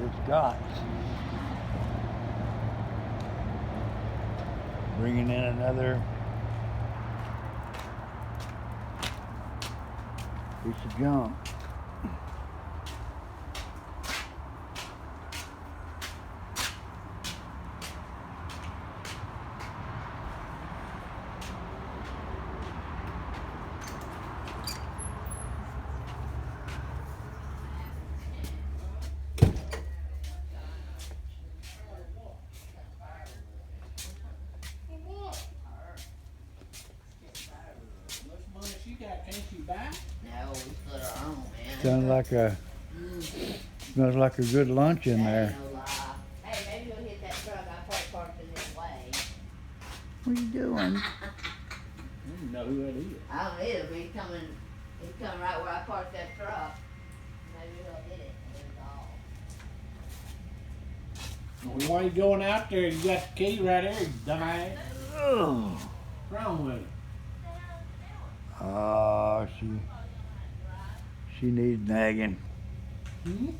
it's got. Bringing in another piece of junk. No, we put our own, man. Smells like a good lunch in there. No lie. Hey, maybe we'll hit that truck. I parked in this way. What are you doing? I don't know who that is. I don't either, but he's coming right where I parked that truck. Maybe he'll hit it and it's all. Well, why you going out there? You got the key right there, you dumbass. Oh. What's wrong with it? She needs nagging. Hmm?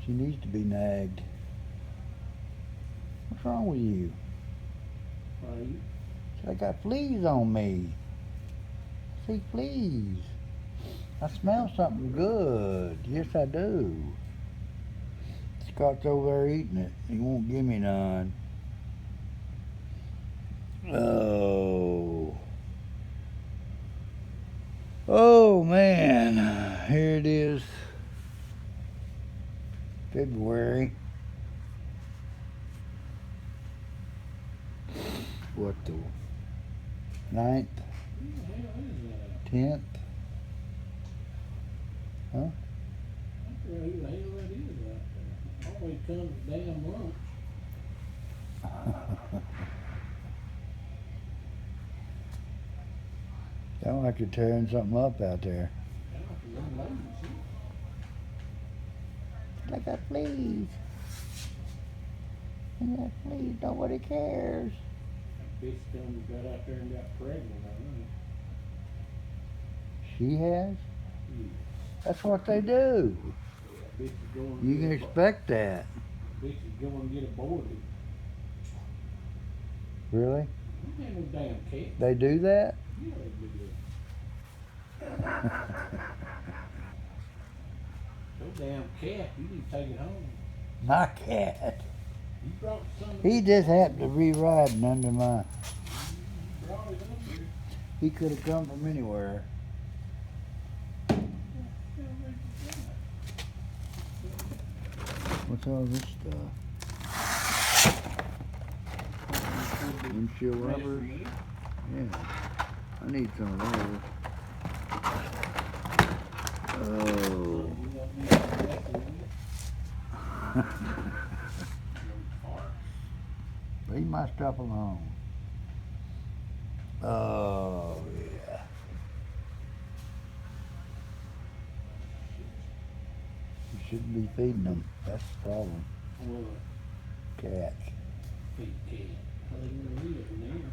She needs to be nagged. What's wrong with you? Are you? I got fleas on me. I see fleas. I smell something good. Yes, I do. Scott's over there eating it. He won't give me none. Oh. Oh, man. Here it is. February. What the 9th? 10th? Huh? I don't know who the hell that is out there. Always comes damn lunch. Sound like you're tearing something up out there. I got fleas. I got fleas. Nobody cares. That bitch done got out there and got pregnant, I know. She has? Yeah. That's what they do. Bitch is going You can expect that. Bitch is going to get aborted. Really? You ain't no damn cat. They do that? Yeah, they do that. Your damn cat, you need to take it home. My cat. You brought some. He just happened to be riding under my... You brought it up here. He could have come from anywhere. What's all this stuff? Windshield rubber? Yeah. I need some of those. Oh. Leave my stuff alone. Oh, yeah. You shouldn't be feeding them. That's the problem. Well, Cats. big cat. Well, they gonna eat it in there.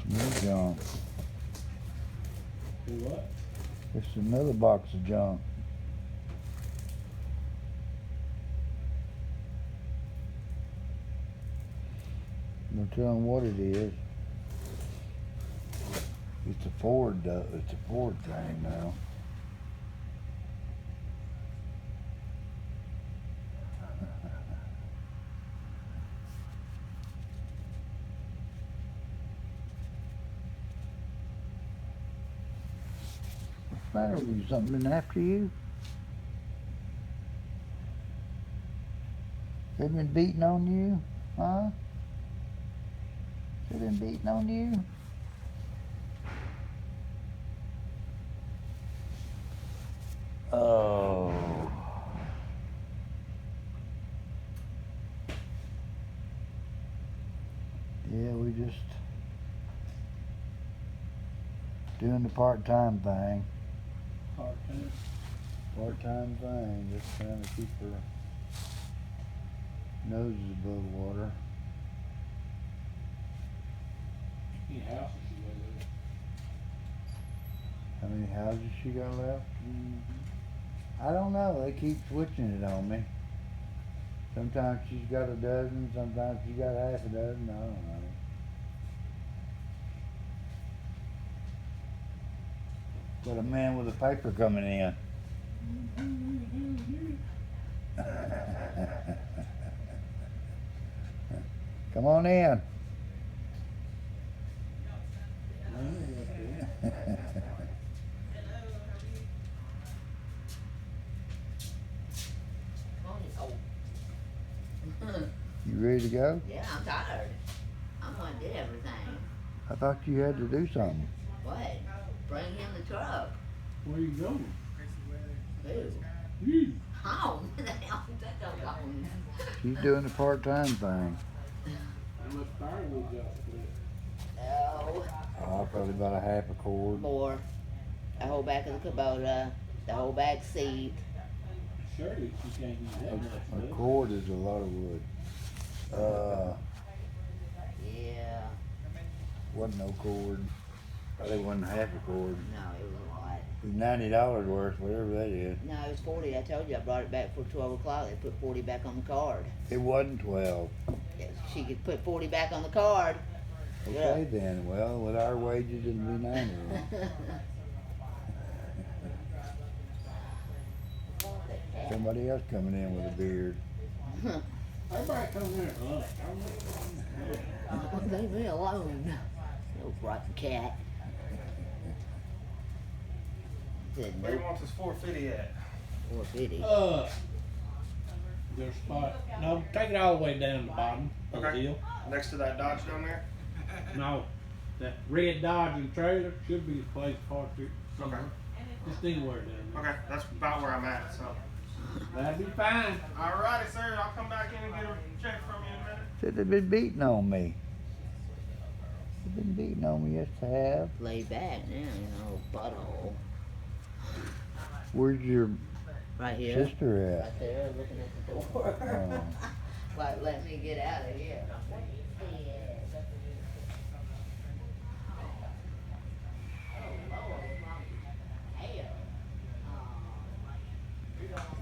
New junk. Do what? It's another box of junk. No telling what it is. It's a Ford, it's a Ford thing now. What's the matter with you? Something been after you? They been beating on you? Huh? They been beating on you? Oh. Yeah, we just doing the part-time thing. Part-time. Part-time thing, just trying to keep her noses above water. How many houses you got left? How many houses she got left? Mm-hmm. I don't know. They keep switching it on me. Sometimes she's got a dozen, sometimes she's got half a dozen. I don't know. Got a man with a paper coming in. Come on in. You ready to go? Yeah, I'm tired. I'm gonna do everything. I thought you had to do something. What? Bring him the truck. Where you going? Who? You. Home. That don't go home. She's doing the part-time thing. How much firewood you got split? No. Oh, probably about a half a cord. More. The whole back of the Kubota. The whole back seat. Surely she can't use that much A wood. cord is a lot of wood. Yeah. Wasn't no cord. Probably wasn't half a cord. No, it was a lot. It was $90 worth, whatever that is. No, it was 40. I told you I brought it back for 12 o'clock. They put 40 back on the card. It wasn't 12. Yeah, she could put 40 back on the card. Okay then. Well, with our wages, it'd be 90. Somebody else coming in with a beard. Everybody come here for lunch. Leave me alone. Little rotten cat. Said Where do you nope. want this 450 at? 450. There's a spot. No, take it all the way down to the bottom of the Okay. hill. Next to that Dodge down there? No, that red Dodge and trailer should be the place parked it somewhere. Just anywhere down there. Okay, that's about where I'm at, so. That'd be fine. Alrighty, sir. I'll come back in and get a check from you in a minute. Said they've been beating on me. They've been beating on me, yes they have. Lay back now, you know, butthole. Where's your Right here. sister at? Right there, looking at the door. Oh. Like, let me get out of here.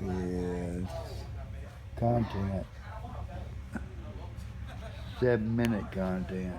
Yes. Content. 7-minute content.